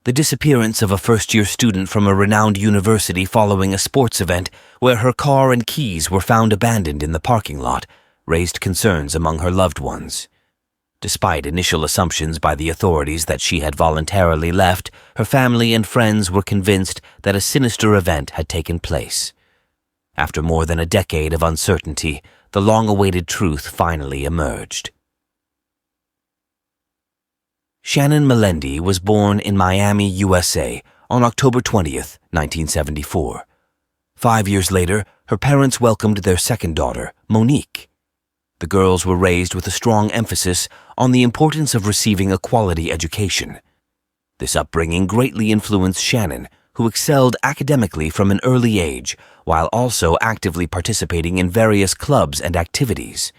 The disappearance of a first-year student from a renowned university following a sports event where her car and keys were found abandoned in the parking lot raised concerns among her loved ones. Despite initial assumptions by the authorities that she had voluntarily left, her family and friends were convinced that a sinister event had taken place. After more than a decade of uncertainty, the long-awaited truth finally emerged. Shannon Melendi was born in Miami, USA, on October 20th, 1974. 5 years later, her parents welcomed their second daughter, Monique. The girls were raised with a strong emphasis on the importance of receiving a quality education. This upbringing greatly influenced Shannon, who excelled academically from an early age, while also actively participating in various clubs and activities.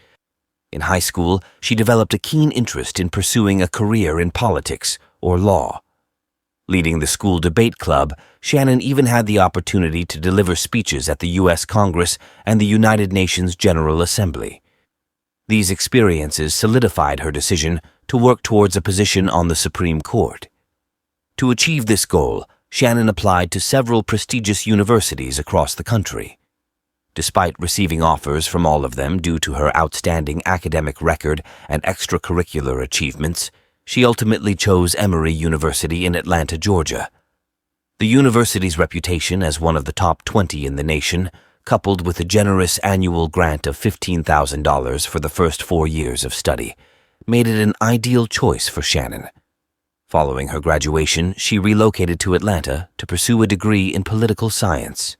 In high school, she developed a keen interest in pursuing a career in politics or law. Leading the school debate club, Shannon even had the opportunity to deliver speeches at the U.S. Congress and the United Nations General Assembly. These experiences solidified her decision to work towards a position on the Supreme Court. To achieve this goal, Shannon applied to several prestigious universities across the country. Despite receiving offers from all of them due to her outstanding academic record and extracurricular achievements, she ultimately chose Emory University in Atlanta, Georgia. The university's reputation as one of the top 20 in the nation, coupled with a generous annual grant of $15,000 for the first 4 years of study, made it an ideal choice for Shannon. Following her graduation, she relocated to Atlanta to pursue a degree in political science.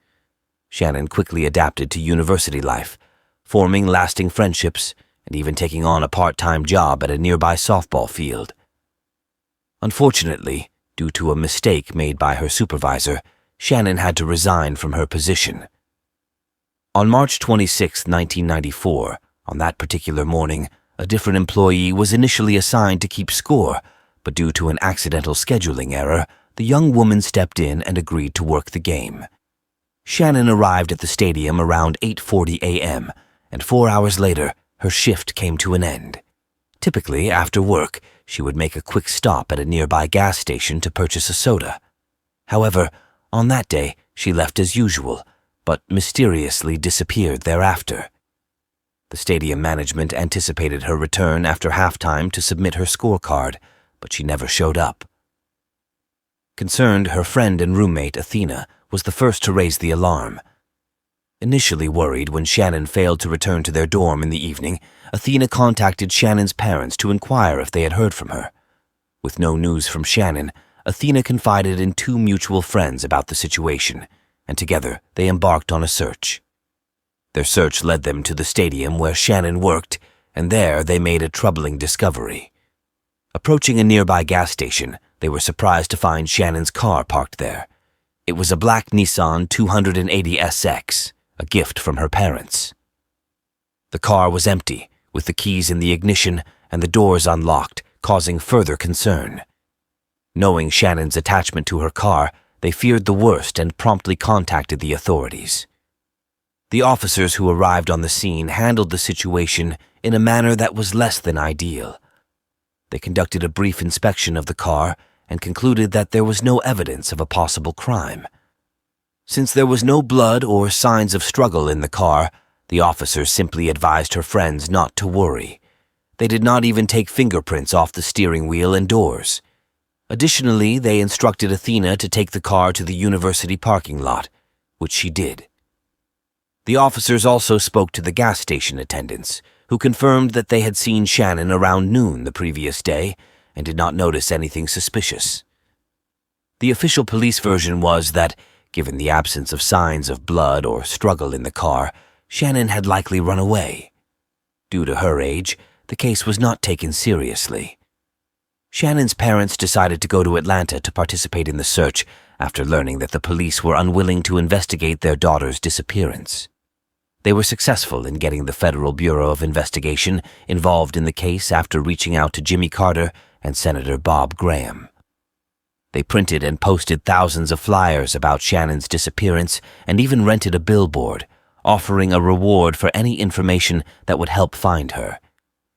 Shannon quickly adapted to university life, forming lasting friendships and even taking on a part-time job at a nearby softball field. Unfortunately, due to a mistake made by her supervisor, Shannon had to resign from her position. On March 26, 1994, on that particular morning, a different employee was initially assigned to keep score, but due to an accidental scheduling error, the young woman stepped in and agreed to work the game. Shannon arrived at the stadium around 8:40 a.m., and 4 hours later, her shift came to an end. Typically, after work, she would make a quick stop at a nearby gas station to purchase a soda. However, on that day, she left as usual, but mysteriously disappeared thereafter. The stadium management anticipated her return after halftime to submit her scorecard, but she never showed up. Concerned, her friend and roommate, Athena, was the first to raise the alarm. Initially worried when Shannon failed to return to their dorm in the evening, Athena contacted Shannon's parents to inquire if they had heard from her. With no news from Shannon, Athena confided in 2 mutual friends about the situation, and together they embarked on a search. Their search led them to the stadium where Shannon worked, and there they made a troubling discovery. Approaching a nearby gas station, they were surprised to find Shannon's car parked there. It was a black Nissan 280SX, a gift from her parents. The car was empty, with the keys in the ignition and the doors unlocked, causing further concern. Knowing Shannon's attachment to her car, they feared the worst and promptly contacted the authorities. The officers who arrived on the scene handled the situation in a manner that was less than ideal. They conducted a brief inspection of the car and concluded that there was no evidence of a possible crime. Since there was no blood or signs of struggle in the car, the officers simply advised her friends not to worry. They did not even take fingerprints off the steering wheel and doors. Additionally, they instructed Athena to take the car to the university parking lot, which she did. The officers also spoke to the gas station attendants, who confirmed that they had seen Shannon around noon the previous day and did not notice anything suspicious. The official police version was that, given the absence of signs of blood or struggle in the car, Shannon had likely run away. Due to her age, the case was not taken seriously. Shannon's parents decided to go to Atlanta to participate in the search after learning that the police were unwilling to investigate their daughter's disappearance. They were successful in getting the Federal Bureau of Investigation involved in the case after reaching out to Jimmy Carter and Senator Bob Graham. They printed and posted thousands of flyers about Shannon's disappearance and even rented a billboard, offering a reward for any information that would help find her.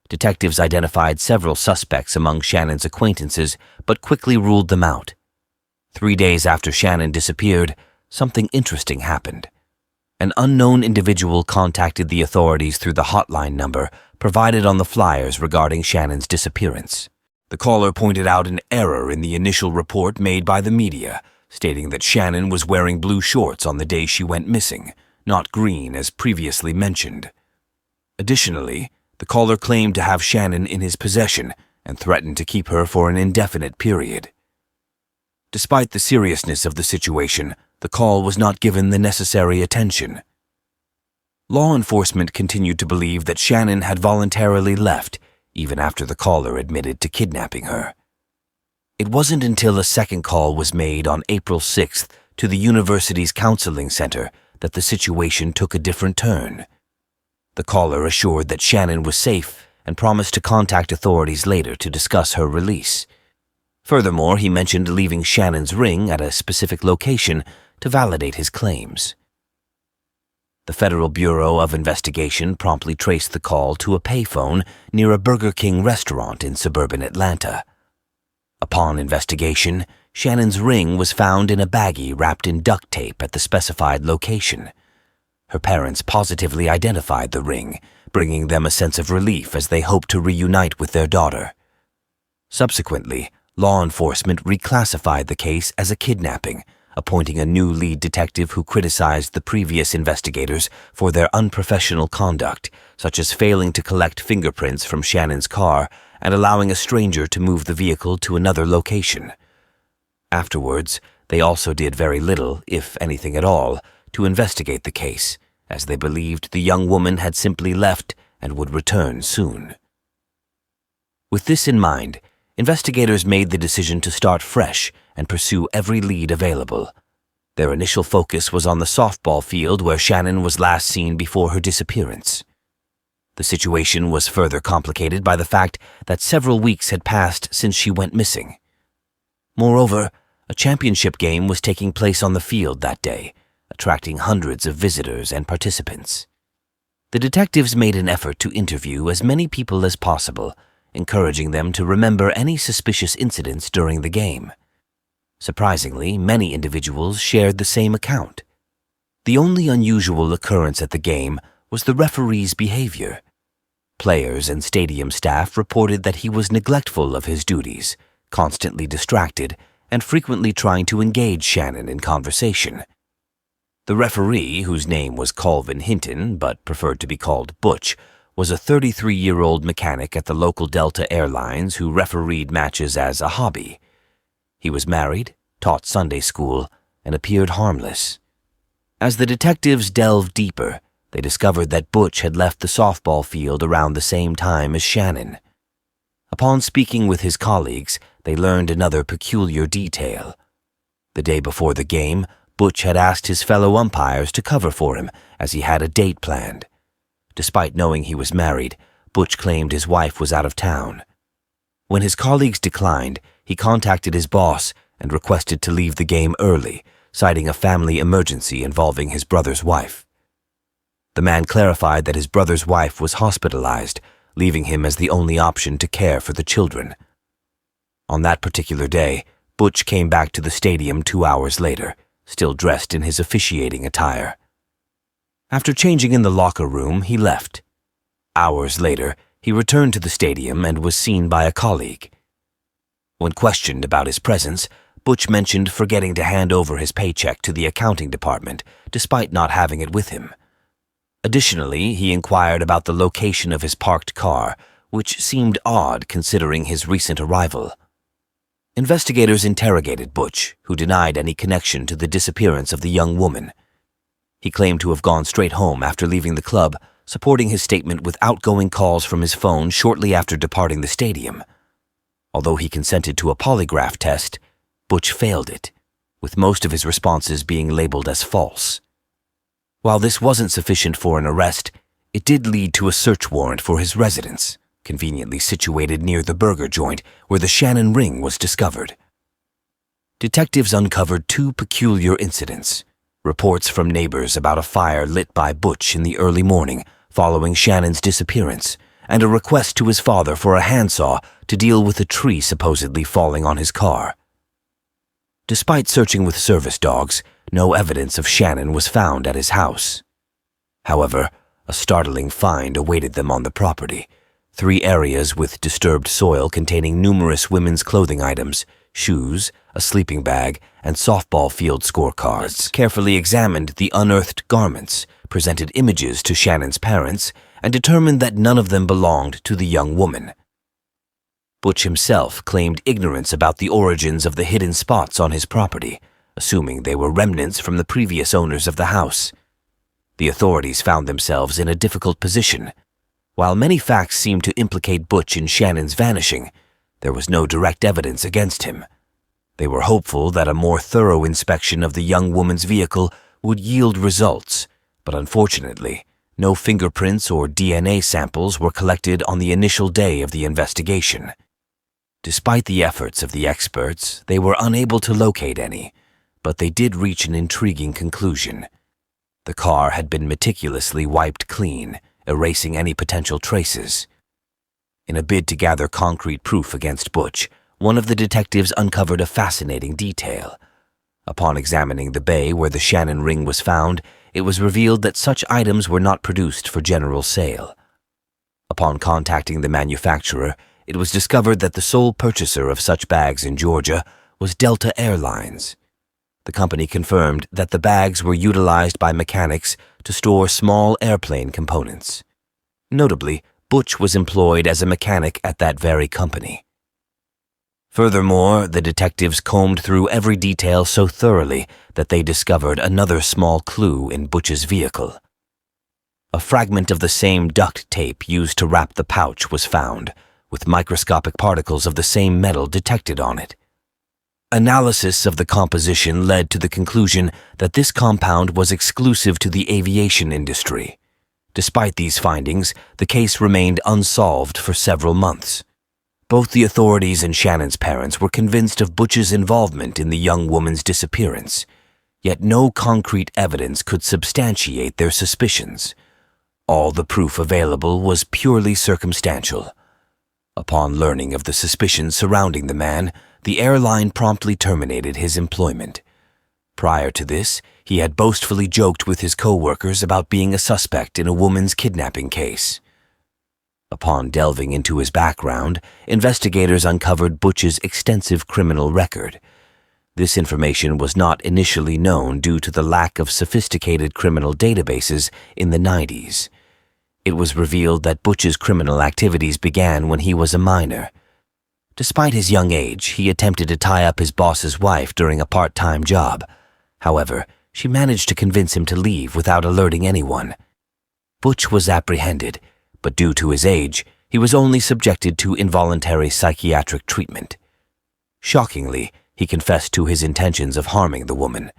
Detectives identified several suspects among Shannon's acquaintances, but quickly ruled them out. 3 days after Shannon disappeared, something interesting happened. An unknown individual contacted the authorities through the hotline number provided on the flyers regarding Shannon's disappearance. The caller pointed out an error in the initial report made by the media, stating that Shannon was wearing blue shorts on the day she went missing, not green as previously mentioned. Additionally, the caller claimed to have Shannon in his possession and threatened to keep her for an indefinite period. Despite the seriousness of the situation, the call was not given the necessary attention. Law enforcement continued to believe that Shannon had voluntarily left, even after the caller admitted to kidnapping her. It wasn't until a second call was made on April 6th to the university's counseling center that the situation took a different turn. The caller assured that Shannon was safe and promised to contact authorities later to discuss her release. Furthermore, he mentioned leaving Shannon's ring at a specific location to validate his claims. The Federal Bureau of Investigation promptly traced the call to a payphone near a Burger King restaurant in suburban Atlanta. Upon investigation, Shannon's ring was found in a baggie wrapped in duct tape at the specified location. Her parents positively identified the ring, bringing them a sense of relief as they hoped to reunite with their daughter. Subsequently, law enforcement reclassified the case as a kidnapping, appointing a new lead detective who criticized the previous investigators for their unprofessional conduct, such as failing to collect fingerprints from Shannon's car and allowing a stranger to move the vehicle to another location. Afterwards, they also did very little, if anything at all, to investigate the case, as they believed the young woman had simply left and would return soon. With this in mind, investigators made the decision to start fresh and pursue every lead available. Their initial focus was on the softball field where Shannon was last seen before her disappearance. The situation was further complicated by the fact that several weeks had passed since she went missing. Moreover, a championship game was taking place on the field that day, attracting hundreds of visitors and participants. The detectives made an effort to interview as many people as possible, encouraging them to remember any suspicious incidents during the game. Surprisingly, many individuals shared the same account. The only unusual occurrence at the game was the referee's behavior. Players and stadium staff reported that he was neglectful of his duties, constantly distracted, and frequently trying to engage Shannon in conversation. The referee, whose name was Colvin Hinton but preferred to be called Butch, was a 33-year-old mechanic at the local Delta Airlines who refereed matches as a hobby. He was married, taught Sunday school, and appeared harmless. As the detectives delved deeper, they discovered that Butch had left the softball field around the same time as Shannon. Upon speaking with his colleagues, they learned another peculiar detail. The day before the game, Butch had asked his fellow umpires to cover for him as he had a date planned. Despite knowing he was married, Butch claimed his wife was out of town. When his colleagues declined, he contacted his boss and requested to leave the game early, citing a family emergency involving his brother's wife. The man clarified that his brother's wife was hospitalized, leaving him as the only option to care for the children. On that particular day, Butch came back to the stadium 2 hours later, still dressed in his officiating attire. After changing in the locker room, he left. Hours later, he returned to the stadium and was seen by a colleague. When questioned about his presence, Butch mentioned forgetting to hand over his paycheck to the accounting department, despite not having it with him. Additionally, he inquired about the location of his parked car, which seemed odd considering his recent arrival. Investigators interrogated Butch, who denied any connection to the disappearance of the young woman. He claimed to have gone straight home after leaving the club, supporting his statement with outgoing calls from his phone shortly after departing the stadium. Although he consented to a polygraph test, Butch failed it, with most of his responses being labeled as false. While this wasn't sufficient for an arrest, it did lead to a search warrant for his residence, conveniently situated near the burger joint where the Shannon ring was discovered. Detectives uncovered 2 peculiar incidents: reports from neighbors about a fire lit by Butch in the early morning following Shannon's disappearance, and a request to his father for a handsaw to deal with a tree supposedly falling on his car. Despite searching with service dogs, no evidence of Shannon was found at his house. However, a startling find awaited them on the property. 3 areas with disturbed soil containing numerous women's clothing items, shoes, a sleeping bag, and softball field scorecards. Carefully examined the unearthed garments, presented images to Shannon's parents, and determined that none of them belonged to the young woman. Butch himself claimed ignorance about the origins of the hidden spots on his property, assuming they were remnants from the previous owners of the house. The authorities found themselves in a difficult position. While many facts seemed to implicate Butch in Shannon's vanishing, there was no direct evidence against him. They were hopeful that a more thorough inspection of the young woman's vehicle would yield results, but unfortunately, no fingerprints or DNA samples were collected on the initial day of the investigation. Despite the efforts of the experts, they were unable to locate any, but they did reach an intriguing conclusion. The car had been meticulously wiped clean, erasing any potential traces. In a bid to gather concrete proof against Butch, one of the detectives uncovered a fascinating detail. Upon examining the bay where the Shannon ring was found, it was revealed that such items were not produced for general sale. Upon contacting the manufacturer, it was discovered that the sole purchaser of such bags in Georgia was Delta Airlines. The company confirmed that the bags were utilized by mechanics to store small airplane components. Notably, Butch was employed as a mechanic at that very company. Furthermore, the detectives combed through every detail so thoroughly that they discovered another small clue in Butch's vehicle. A fragment of the same duct tape used to wrap the pouch was found, with microscopic particles of the same metal detected on it. Analysis of the composition led to the conclusion that this compound was exclusive to the aviation industry. Despite these findings, the case remained unsolved for several months. Both the authorities and Shannon's parents were convinced of Butch's involvement in the young woman's disappearance, yet no concrete evidence could substantiate their suspicions. All the proof available was purely circumstantial. Upon learning of the suspicions surrounding the man, the airline promptly terminated his employment. Prior to this, he had boastfully joked with his co-workers about being a suspect in a woman's kidnapping case. Upon delving into his background, investigators uncovered Butch's extensive criminal record. This information was not initially known due to the lack of sophisticated criminal databases in the 90s. It was revealed that Butch's criminal activities began when he was a minor. Despite his young age, he attempted to tie up his boss's wife during a part-time job. However, she managed to convince him to leave without alerting anyone. Butch was apprehended, but due to his age, he was only subjected to involuntary psychiatric treatment. Shockingly, he confessed to his intentions of harming the woman.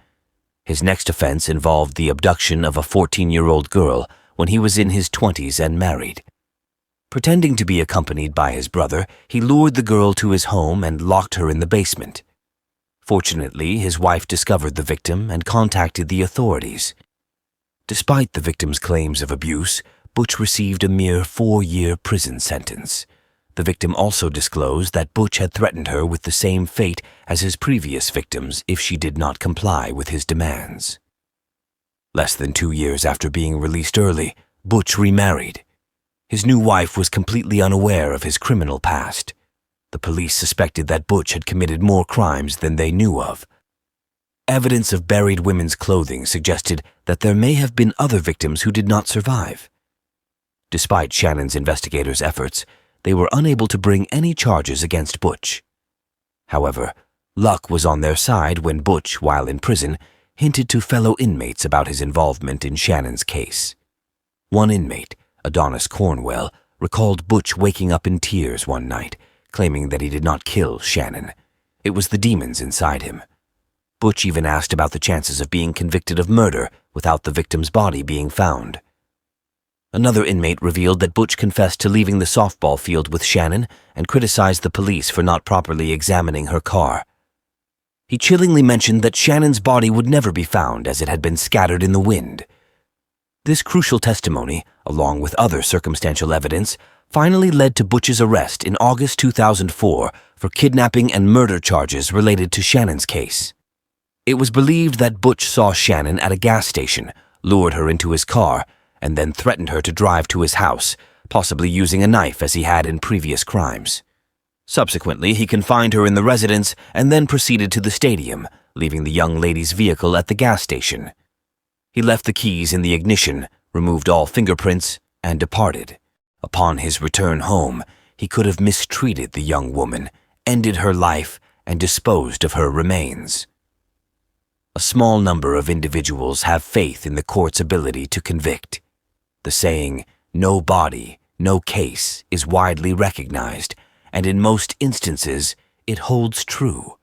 His next offense involved the abduction of a 14-year-old girl when he was in his 20s and married. Pretending to be accompanied by his brother, he lured the girl to his home and locked her in the basement. Fortunately, his wife discovered the victim and contacted the authorities. Despite the victim's claims of abuse, Butch received a mere 4-year prison sentence. The victim also disclosed that Butch had threatened her with the same fate as his previous victims if she did not comply with his demands. Less than 2 years after being released early, Butch remarried. His new wife was completely unaware of his criminal past. The police suspected that Butch had committed more crimes than they knew of. Evidence of buried women's clothing suggested that there may have been other victims who did not survive. Despite Shannon's investigators' efforts, they were unable to bring any charges against Butch. However, luck was on their side when Butch, while in prison, hinted to fellow inmates about his involvement in Shannon's case. One inmate, Adonis Cornwell, recalled Butch waking up in tears one night, claiming that he did not kill Shannon. It was the demons inside him. Butch even asked about the chances of being convicted of murder without the victim's body being found. Another inmate revealed that Butch confessed to leaving the softball field with Shannon and criticized the police for not properly examining her car. He chillingly mentioned that Shannon's body would never be found as it had been scattered in the wind. This crucial testimony, along with other circumstantial evidence, finally led to Butch's arrest in August 2004 for kidnapping and murder charges related to Shannon's case. It was believed that Butch saw Shannon at a gas station, lured her into his car, and then threatened her to drive to his house, possibly using a knife as he had in previous crimes. Subsequently, he confined her in the residence and then proceeded to the stadium, leaving the young lady's vehicle at the gas station. He left the keys in the ignition, removed all fingerprints, and departed. Upon his return home, he could have mistreated the young woman, ended her life, and disposed of her remains. A small number of individuals have faith in the court's ability to convict. The saying, "no body, no case," is widely recognized, and in most instances, it holds true.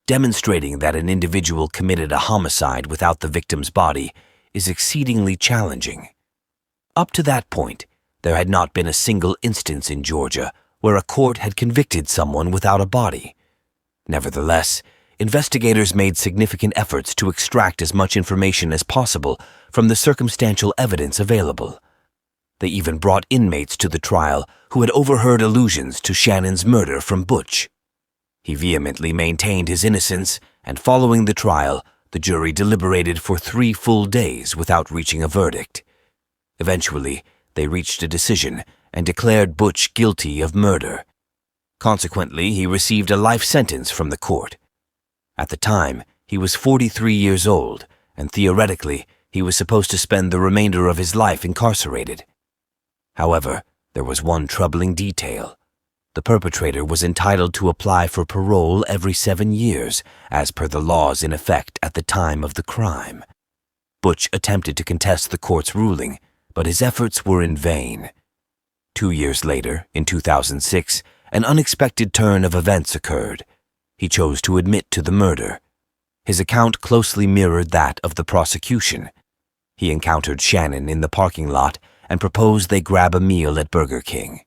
Demonstrating that an individual committed a homicide without the victim's body is exceedingly challenging. Up to that point, there had not been a single instance in Georgia where a court had convicted someone without a body. Nevertheless, investigators made significant efforts to extract as much information as possible from the circumstantial evidence available. They even brought inmates to the trial who had overheard allusions to Shannon's murder from Butch. He vehemently maintained his innocence, and following the trial, the jury deliberated for 3 full days without reaching a verdict. Eventually, they reached a decision and declared Butch guilty of murder. Consequently, he received a life sentence from the court. At the time, he was 43 years old, and theoretically, he was supposed to spend the remainder of his life incarcerated. However, there was one troubling detail. The perpetrator was entitled to apply for parole every 7 years, as per the laws in effect at the time of the crime. Butch attempted to contest the court's ruling, but his efforts were in vain. 2 years later, in 2006, an unexpected turn of events occurred. He chose to admit to the murder. His account closely mirrored that of the prosecution. He encountered Shannon in the parking lot and proposed they grab a meal at Burger King.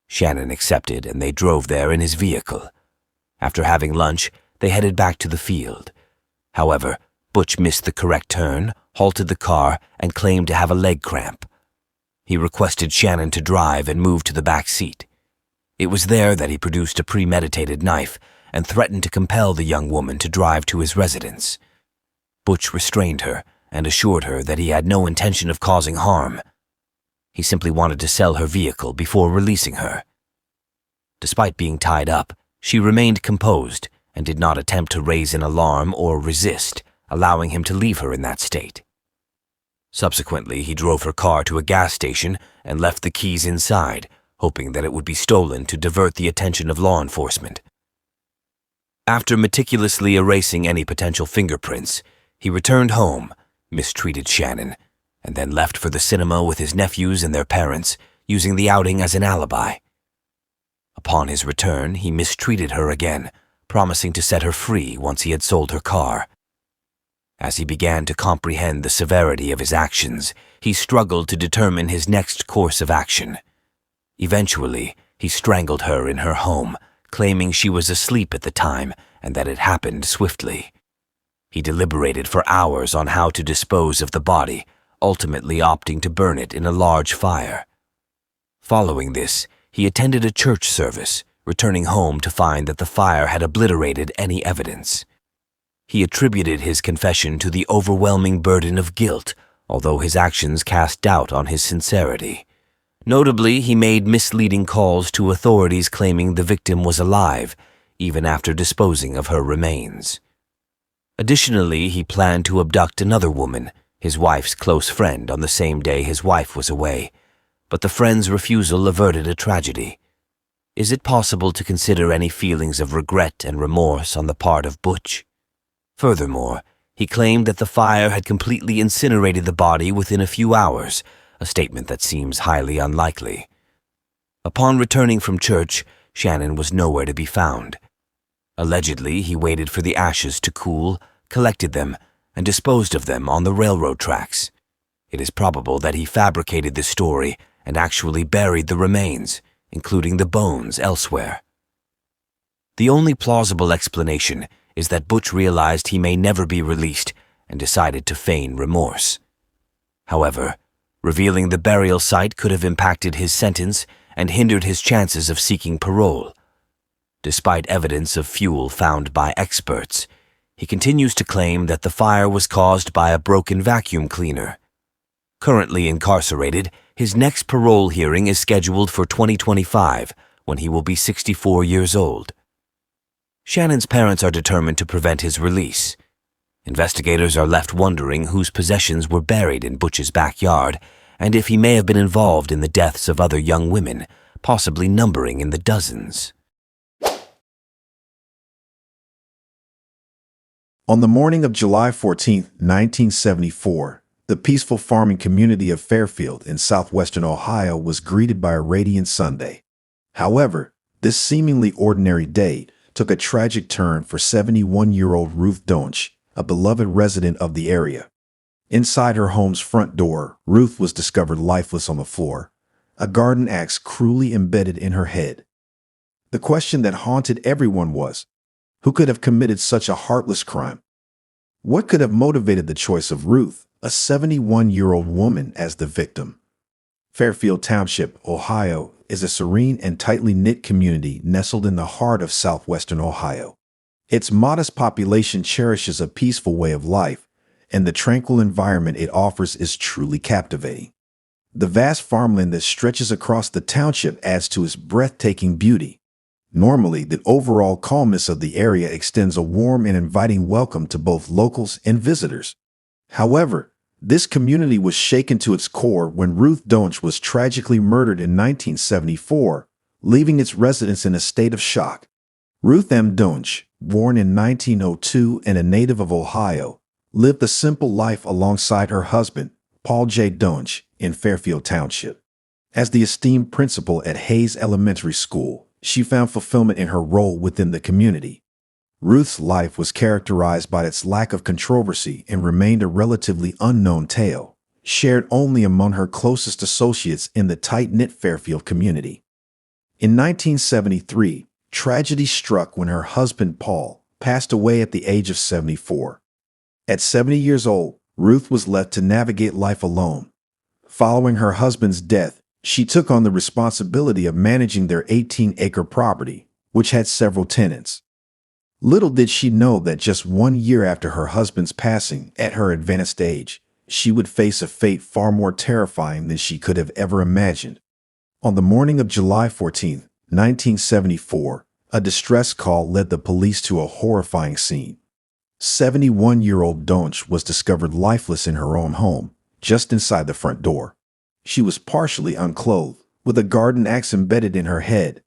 Shannon accepted and they drove there in his vehicle. After having lunch, they headed back to the field. However, Butch missed the correct turn, halted the car, and claimed to have a leg cramp. He requested Shannon to drive and move to the back seat. It was there that he produced a premeditated knife and threatened to compel the young woman to drive to his residence. Butch restrained her and assured her that he had no intention of causing harm. He simply wanted to sell her vehicle before releasing her. Despite being tied up, she remained composed and did not attempt to raise an alarm or resist, allowing him to leave her in that state. Subsequently, he drove her car to a gas station and left the keys inside, hoping that it would be stolen to divert the attention of law enforcement. After meticulously erasing any potential fingerprints, he returned home, mistreated Shannon, and then left for the cinema with his nephews and their parents, using the outing as an alibi. Upon his return, he mistreated her again, promising to set her free once he had sold her car. As he began to comprehend the severity of his actions, he struggled to determine his next course of action. Eventually, he strangled her in her home, claiming she was asleep at the time and that it happened swiftly. He deliberated for hours on how to dispose of the body, ultimately opting to burn it in a large fire. Following this, he attended a church service, returning home to find that the fire had obliterated any evidence. He attributed his confession to the overwhelming burden of guilt, although his actions cast doubt on his sincerity. Notably, he made misleading calls to authorities claiming the victim was alive, even after disposing of her remains. Additionally, he planned to abduct another woman, his wife's close friend, on the same day his wife was away, but the friend's refusal averted a tragedy. Is it possible to consider any feelings of regret and remorse on the part of Butch? Furthermore, he claimed that the fire had completely incinerated the body within a few hours, a statement that seems highly unlikely. Upon returning from church, Shannon was nowhere to be found. Allegedly, he waited for the ashes to cool, collected them, and disposed of them on the railroad tracks. It is probable that he fabricated this story and actually buried the remains, including the bones, elsewhere. The only plausible explanation is that Butch realized he may never be released and decided to feign remorse. However, revealing the burial site could have impacted his sentence and hindered his chances of seeking parole. Despite evidence of fuel found by experts, He continues to claim that the fire was caused by a broken vacuum cleaner. Currently incarcerated, his next parole hearing is scheduled for 2025, when he will be 64 years old. Shannon's parents are determined to prevent his release. Investigators are left wondering whose possessions were buried in Butch's backyard and if he may have been involved in the deaths of other young women, possibly numbering in the dozens. On the morning of July 14, 1974, the peaceful farming community of Fairfield in southwestern Ohio was greeted by a radiant Sunday. However, this seemingly ordinary day took a tragic turn for 71-year-old Ruth Donch, a beloved resident of the area. Inside her home's front door, Ruth was discovered lifeless on the floor, a garden axe cruelly embedded in her head. The question that haunted everyone was, who could have committed such a heartless crime? What could have motivated the choice of Ruth, a 71-year-old woman, as the victim? Fairfield Township, Ohio, is a serene and tightly knit community nestled in the heart of southwestern Ohio. Its modest population cherishes a peaceful way of life, and the tranquil environment it offers is truly captivating. The vast farmland that stretches across the township adds to its breathtaking beauty. Normally, the overall calmness of the area extends a warm and inviting welcome to both locals and visitors. However, this community was shaken to its core when Ruth Donch was tragically murdered in 1974, leaving its residents in a state of shock. Ruth M. Donch, born in 1902 and a native of Ohio, lived a simple life alongside her husband, Paul J. Donch, in Fairfield Township. As the esteemed principal at Hayes Elementary School, she found fulfillment in her role within the community. Ruth's life was characterized by its lack of controversy and remained a relatively unknown tale, shared only among her closest associates in the tight-knit Fairfield community. In 1973, tragedy struck when her husband, Paul, passed away at the age of 74. At 70 years old, Ruth was left to navigate life alone. Following her husband's death, she took on the responsibility of managing their 18-acre property, which had several tenants. Little did she know that just 1 year after her husband's passing, at her advanced age, she would face a fate far more terrifying than she could have ever imagined. On the morning of July 14, 1974, a distress call led the police to a horrifying scene. 71-year-old Donch was discovered lifeless in her own home, just inside the front door. She was partially unclothed, with a garden axe embedded in her head.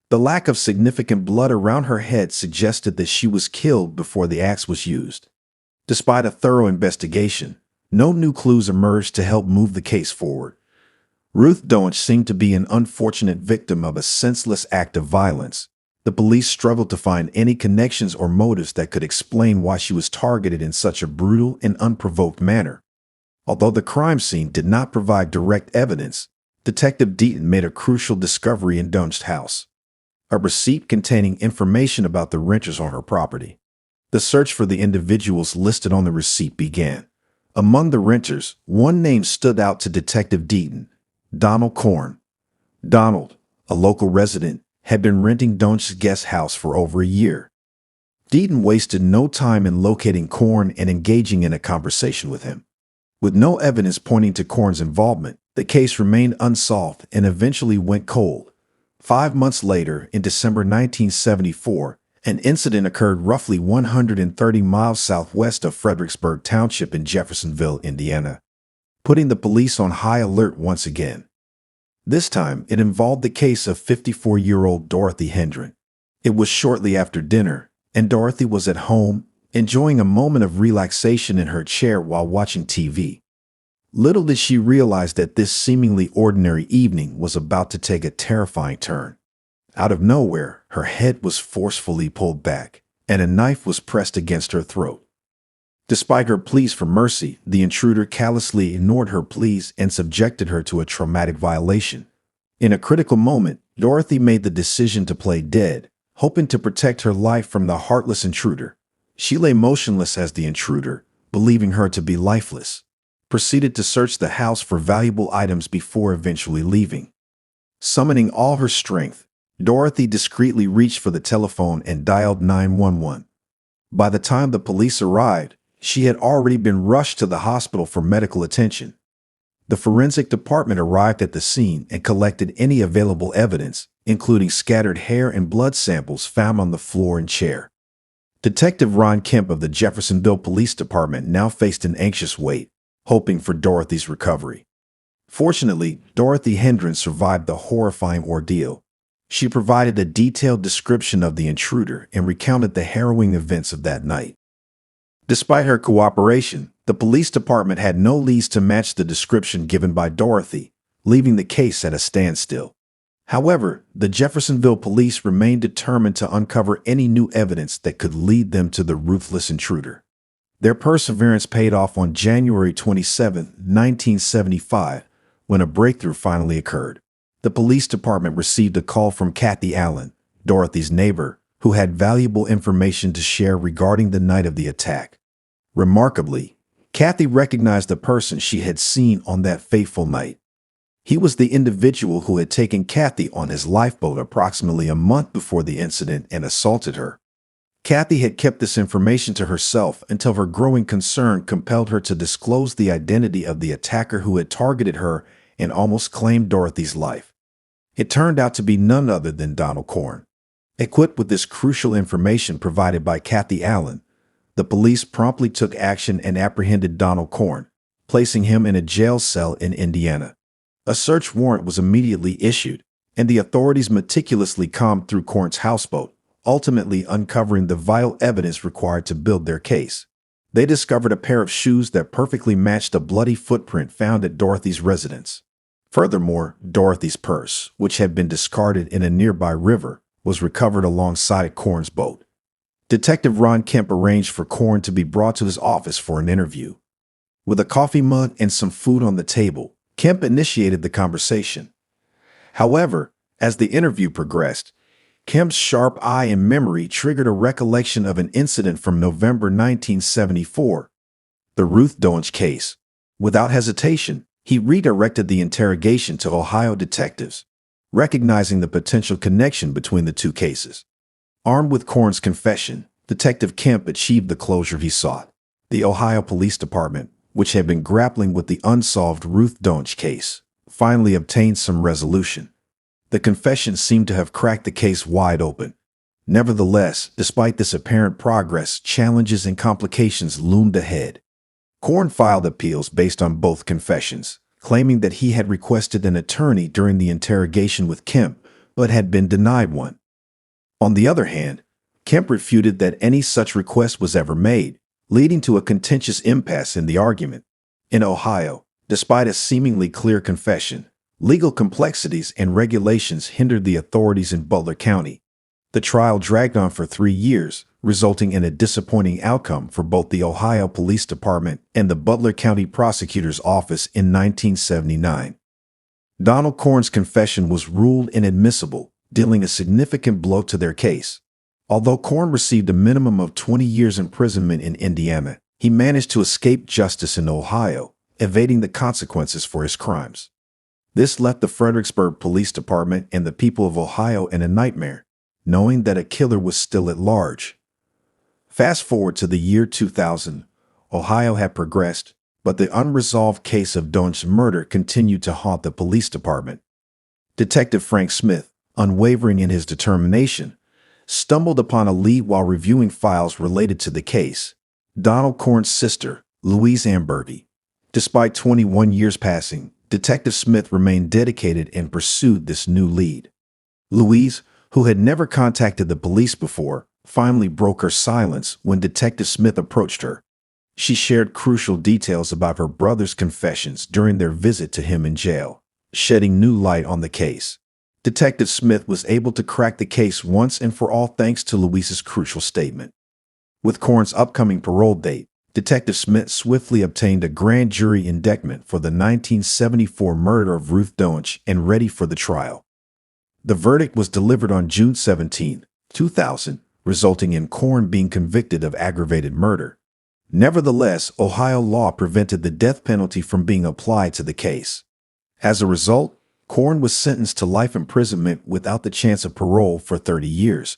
The lack of significant blood around her head suggested that she was killed before the axe was used. Despite a thorough investigation, no new clues emerged to help move the case forward. Ruth Donch seemed to be an unfortunate victim of a senseless act of violence. The police struggled to find any connections or motives that could explain why she was targeted in such a brutal and unprovoked manner. Although the crime scene did not provide direct evidence, Detective Deaton made a crucial discovery in Donch's house: a receipt containing information about the renters on her property. The search for the individuals listed on the receipt began. Among the renters, one name stood out to Detective Deaton: Donald Korn. Donald, a local resident, had been renting Donch's guest house for over a year. Deaton wasted no time in locating Korn and engaging in a conversation with him. With no evidence pointing to Korn's involvement, the case remained unsolved and eventually went cold. 5 months later, in December 1974, an incident occurred roughly 130 miles southwest of Fredericksburg Township in Jeffersonville, Indiana, putting the police on high alert once again. This time, it involved the case of 54-year-old Dorothy Hendren. It was shortly after dinner, and Dorothy was at home, enjoying a moment of relaxation in her chair while watching TV. Little did she realize that this seemingly ordinary evening was about to take a terrifying turn. Out of nowhere, her head was forcefully pulled back, and a knife was pressed against her throat. Despite her pleas for mercy, the intruder callously ignored her pleas and subjected her to a traumatic violation. In a critical moment, Dorothy made the decision to play dead, hoping to protect her life from the heartless intruder. She lay motionless as the intruder, believing her to be lifeless, proceeded to search the house for valuable items before eventually leaving. Summoning all her strength, Dorothy discreetly reached for the telephone and dialed 911. By the time the police arrived, she had already been rushed to the hospital for medical attention. The forensic department arrived at the scene and collected any available evidence, including scattered hair and blood samples found on the floor and chair. Detective Ron Kemp of the Jeffersonville Police Department now faced an anxious wait, hoping for Dorothy's recovery. Fortunately, Dorothy Hendren survived the horrifying ordeal. She provided a detailed description of the intruder and recounted the harrowing events of that night. Despite her cooperation, the police department had no leads to match the description given by Dorothy, leaving the case at a standstill. However, the Jeffersonville police remained determined to uncover any new evidence that could lead them to the ruthless intruder. Their perseverance paid off on January 27, 1975, when a breakthrough finally occurred. The police department received a call from Kathy Allen, Dorothy's neighbor, who had valuable information to share regarding the night of the attack. Remarkably, Kathy recognized the person she had seen on that fateful night. He was the individual who had taken Kathy on his lifeboat approximately a month before the incident and assaulted her. Kathy had kept this information to herself until her growing concern compelled her to disclose the identity of the attacker who had targeted her and almost claimed Dorothy's life. It turned out to be none other than Donald Korn. Equipped with this crucial information provided by Kathy Allen, the police promptly took action and apprehended Donald Korn, placing him in a jail cell in Indiana. A search warrant was immediately issued, and the authorities meticulously combed through Korn's houseboat, ultimately uncovering the vital evidence required to build their case. They discovered a pair of shoes that perfectly matched a bloody footprint found at Dorothy's residence. Furthermore, Dorothy's purse, which had been discarded in a nearby river, was recovered alongside Korn's boat. Detective Ron Kemp arranged for Korn to be brought to his office for an interview. With a coffee mug and some food on the table, Kemp initiated the conversation. However, as the interview progressed, Kemp's sharp eye and memory triggered a recollection of an incident from November 1974, the Ruth Doench case. Without hesitation, he redirected the interrogation to Ohio detectives, recognizing the potential connection between the two cases. Armed with Korn's confession, Detective Kemp achieved the closure he sought. The Ohio Police Department, which had been grappling with the unsolved Ruth Doench case, finally obtained some resolution. The confession seemed to have cracked the case wide open. Nevertheless, despite this apparent progress, challenges and complications loomed ahead. Korn filed appeals based on both confessions, claiming that he had requested an attorney during the interrogation with Kemp, but had been denied one. On the other hand, Kemp refuted that any such request was ever made, leading to a contentious impasse in the argument. In Ohio, despite a seemingly clear confession, legal complexities and regulations hindered the authorities in Butler County. The trial dragged on for 3 years, resulting in a disappointing outcome for both the Ohio Police Department and the Butler County Prosecutor's Office in 1979. Donald Korn's confession was ruled inadmissible, dealing a significant blow to their case. Although Korn received a minimum of 20 years imprisonment in Indiana, he managed to escape justice in Ohio, evading the consequences for his crimes. This left the Fredericksburg Police Department and the people of Ohio in a nightmare, knowing that a killer was still at large. Fast forward to the year 2000, Ohio had progressed, but the unresolved case of Doench's murder continued to haunt the police department. Detective Frank Smith, unwavering in his determination, stumbled upon a lead while reviewing files related to the case: Donald Korn's sister, Louise Amberby. Despite 21 years passing, Detective Smith remained dedicated and pursued this new lead. Louise, who had never contacted the police before, finally broke her silence when Detective Smith approached her. She shared crucial details about her brother's confessions during their visit to him in jail, shedding new light on the case. Detective Smith was able to crack the case once and for all thanks to Louise's crucial statement. With Korn's upcoming parole date, Detective Smith swiftly obtained a grand jury indictment for the 1974 murder of Ruth Doench and ready for the trial. The verdict was delivered on June 17, 2000, resulting in Korn being convicted of aggravated murder. Nevertheless, Ohio law prevented the death penalty from being applied to the case. As a result, Korn was sentenced to life imprisonment without the chance of parole for 30 years.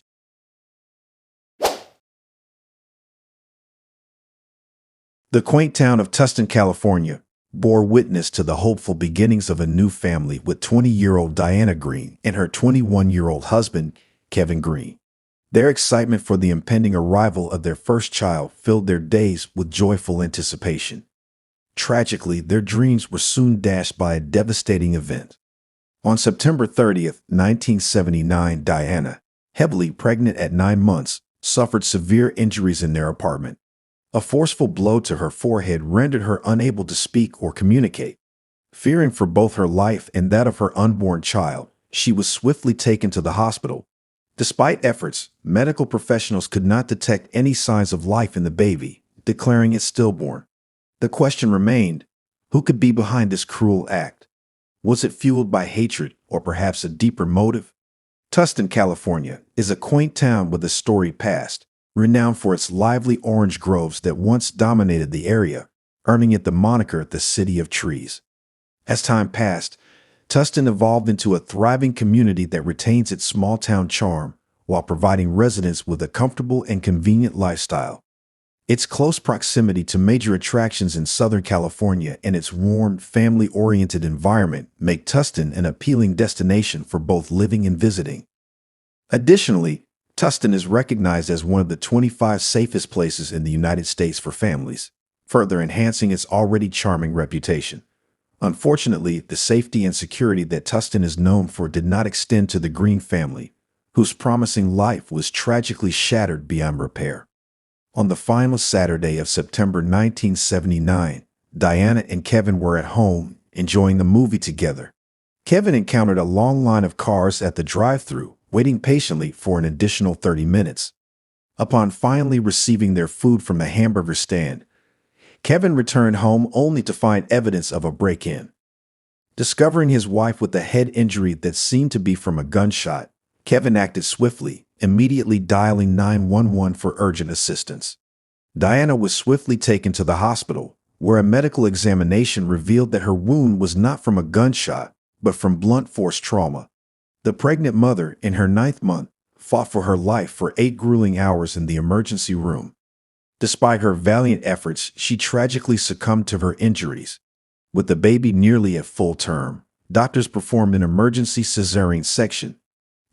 The quaint town of Tustin, California, bore witness to the hopeful beginnings of a new family with 20-year-old Diana Green and her 21-year-old husband, Kevin Green. Their excitement for the impending arrival of their first child filled their days with joyful anticipation. Tragically, their dreams were soon dashed by a devastating event. On September 30th, 1979, Diana, heavily pregnant at 9 months, suffered severe injuries in their apartment. A forceful blow to her forehead rendered her unable to speak or communicate. Fearing for both her life and that of her unborn child, she was swiftly taken to the hospital. Despite efforts, medical professionals could not detect any signs of life in the baby, declaring it stillborn. The question remained, who could be behind this cruel act? Was it fueled by hatred or perhaps a deeper motive? Tustin, California, is a quaint town with a storied past, renowned for its lively orange groves that once dominated the area, earning it the moniker the City of Trees. As time passed, Tustin evolved into a thriving community that retains its small-town charm while providing residents with a comfortable and convenient lifestyle. Its close proximity to major attractions in Southern California and its warm, family-oriented environment make Tustin an appealing destination for both living and visiting. Additionally, Tustin is recognized as one of the 25 safest places in the United States for families, further enhancing its already charming reputation. Unfortunately, the safety and security that Tustin is known for did not extend to the Green family, whose promising life was tragically shattered beyond repair. On the final Saturday of September 1979, Diana and Kevin were at home, enjoying the movie together. Kevin encountered a long line of cars at the drive-thru, waiting patiently for an additional 30 minutes. Upon finally receiving their food from the hamburger stand, Kevin returned home only to find evidence of a break-in. Discovering his wife with a head injury that seemed to be from a gunshot, Kevin acted swiftly, immediately dialing 911 for urgent assistance. Diana was swiftly taken to the hospital, where a medical examination revealed that her wound was not from a gunshot, but from blunt force trauma. The pregnant mother, in her 9th month, fought for her life for 8 grueling hours in the emergency room. Despite her valiant efforts, she tragically succumbed to her injuries. With the baby nearly at full term, doctors performed an emergency cesarean section.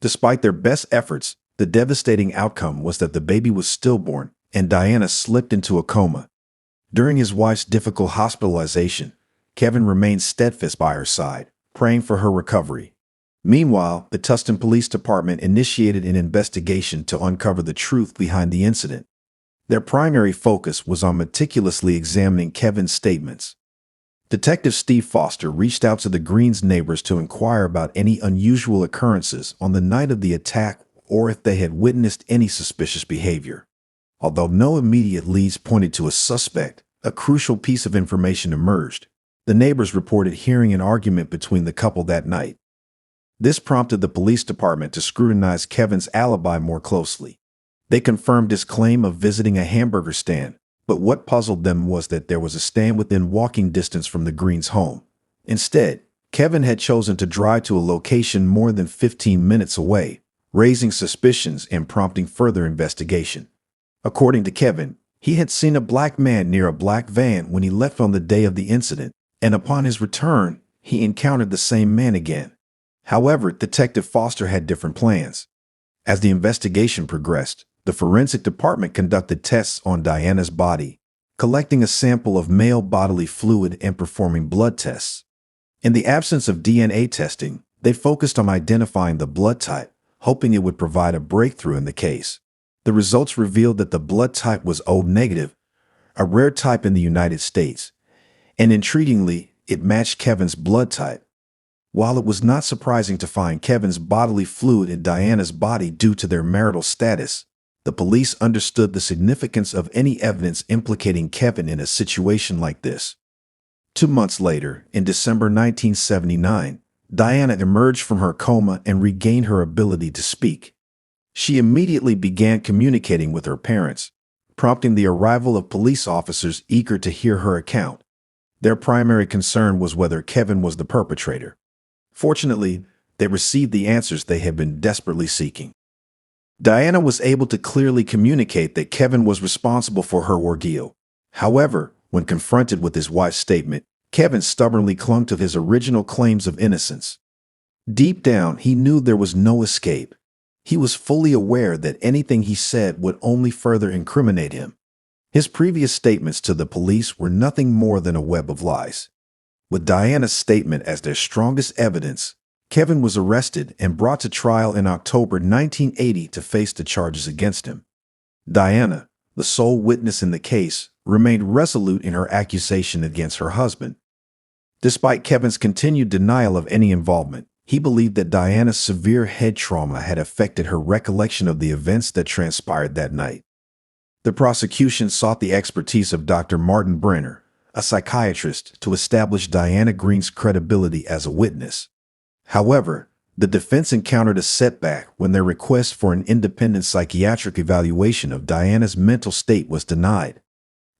Despite their best efforts, the devastating outcome was that the baby was stillborn and Diana slipped into a coma. During his wife's difficult hospitalization, Kevin remained steadfast by her side, praying for her recovery. Meanwhile, the Tustin Police Department initiated an investigation to uncover the truth behind the incident. Their primary focus was on meticulously examining Kevin's statements. Detective Steve Foster reached out to the Greens' neighbors to inquire about any unusual occurrences on the night of the attack or if they had witnessed any suspicious behavior. Although no immediate leads pointed to a suspect, a crucial piece of information emerged. The neighbors reported hearing an argument between the couple that night. This prompted the police department to scrutinize Kevin's alibi more closely. They confirmed his claim of visiting a hamburger stand, but what puzzled them was that there was a stand within walking distance from the Greens' home. Instead, Kevin had chosen to drive to a location more than 15 minutes away, raising suspicions and prompting further investigation. According to Kevin, he had seen a black man near a black van when he left on the day of the incident, and upon his return, he encountered the same man again. However, Detective Foster had different plans. As the investigation progressed, the forensic department conducted tests on Diana's body, collecting a sample of male bodily fluid and performing blood tests. In the absence of DNA testing, they focused on identifying the blood type, hoping it would provide a breakthrough in the case. The results revealed that the blood type was O negative, a rare type in the United States, and intriguingly, it matched Kevin's blood type. While it was not surprising to find Kevin's bodily fluid in Diana's body due to their marital status, the police understood the significance of any evidence implicating Kevin in a situation like this. 2 months later, in December 1979, Diana emerged from her coma and regained her ability to speak. She immediately began communicating with her parents, prompting the arrival of police officers eager to hear her account. Their primary concern was whether Kevin was the perpetrator. Fortunately, they received the answers they had been desperately seeking. Diana was able to clearly communicate that Kevin was responsible for her ordeal. However, When confronted with his wife's statement, Kevin stubbornly clung to his original claims of innocence. Deep down, he knew there was no escape. He was fully aware that anything he said would only further incriminate him. His previous statements to the police were nothing more than a web of lies. With Diana's statement as their strongest evidence, Kevin was arrested and brought to trial in October 1980 to face the charges against him. Diana, the sole witness in the case, remained resolute in her accusation against her husband. Despite Kevin's continued denial of any involvement, he believed that Diana's severe head trauma had affected her recollection of the events that transpired that night. The prosecution sought the expertise of Dr. Martin Brenner, a psychiatrist, to establish Diana Green's credibility as a witness. However, the defense encountered a setback when their request for an independent psychiatric evaluation of Diana's mental state was denied.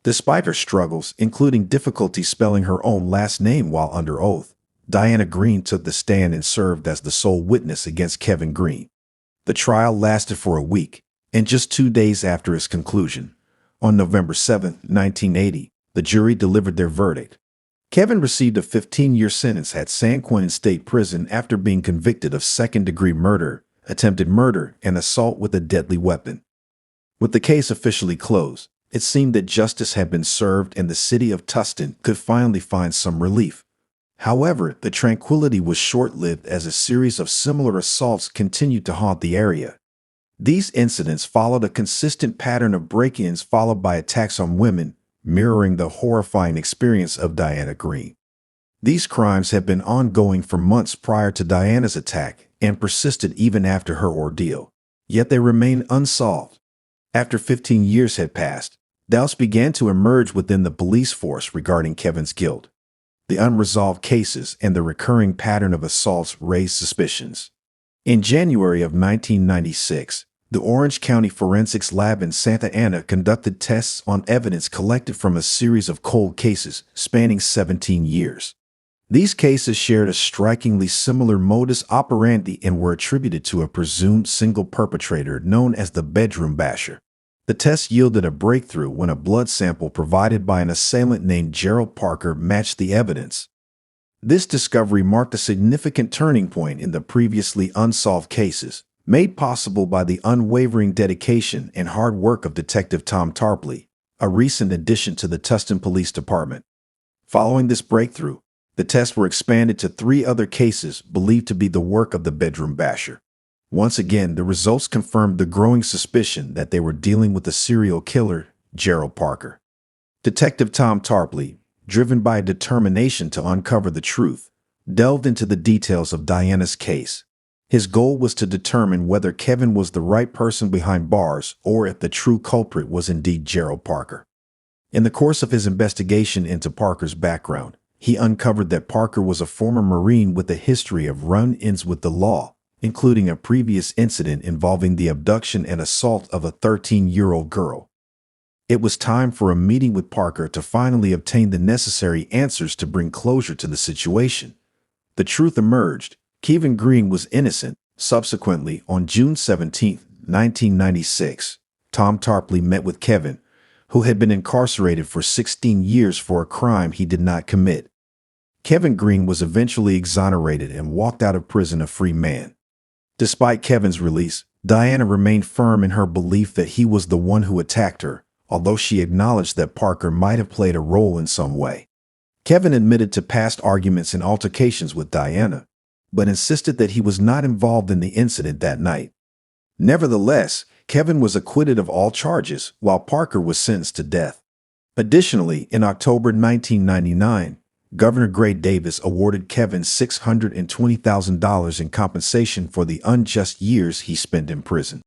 Despite her struggles, including difficulty spelling her own last name while under oath, Diana Green took the stand and served as the sole witness against Kevin Green. The trial lasted for a week, and just 2 days after its conclusion, on November 7, 1980, the jury delivered their verdict. Kevin received a 15-year sentence at San Quentin State Prison after being convicted of second-degree murder, attempted murder, and assault with a deadly weapon. With the case officially closed, it seemed that justice had been served and the city of Tustin could finally find some relief. However, the tranquility was short-lived as a series of similar assaults continued to haunt the area. These incidents followed a consistent pattern of break-ins followed by attacks on women, mirroring the horrifying experience of Diana Green. These crimes had been ongoing for months prior to Diana's attack and persisted even after her ordeal, yet they remained unsolved. After 15 years had passed, doubts began to emerge within the police force regarding Kevin's guilt. The unresolved cases and the recurring pattern of assaults raised suspicions. In January of 1996, the Orange County Forensics Lab in Santa Ana conducted tests on evidence collected from a series of cold cases spanning 17 years. These cases shared a strikingly similar modus operandi and were attributed to a presumed single perpetrator known as the bedroom basher. The test yielded a breakthrough when a blood sample provided by an assailant named Gerald Parker matched the evidence. This discovery marked a significant turning point in the previously unsolved cases, made possible by the unwavering dedication and hard work of Detective Tom Tarpley, a recent addition to the Tustin Police Department. Following this breakthrough, the tests were expanded to 3 other cases believed to be the work of the bedroom basher. Once again, the results confirmed the growing suspicion that they were dealing with the serial killer, Gerald Parker. Detective Tom Tarpley, driven by a determination to uncover the truth, delved into the details of Diana's case. His goal was to determine whether Kevin was the right person behind bars or if the true culprit was indeed Gerald Parker. In the course of his investigation into Parker's background, he uncovered that Parker was a former Marine with a history of run-ins with the law, including a previous incident involving the abduction and assault of a 13-year-old girl. It was time for a meeting with Parker to finally obtain the necessary answers to bring closure to the situation. The truth emerged. Kevin Green was innocent. Subsequently, on June 17, 1996, Tom Tarpley met with Kevin, who had been incarcerated for 16 years for a crime he did not commit. Kevin Green was eventually exonerated and walked out of prison a free man. Despite Kevin's release, Diana remained firm in her belief that he was the one who attacked her, although she acknowledged that Parker might have played a role in some way. Kevin admitted to past arguments and altercations with Diana, but insisted that he was not involved in the incident that night. Nevertheless, Kevin was acquitted of all charges, while Parker was sentenced to death. Additionally, in October 1999, Governor Gray Davis awarded Kevin $620,000 in compensation for the unjust years he spent in prison.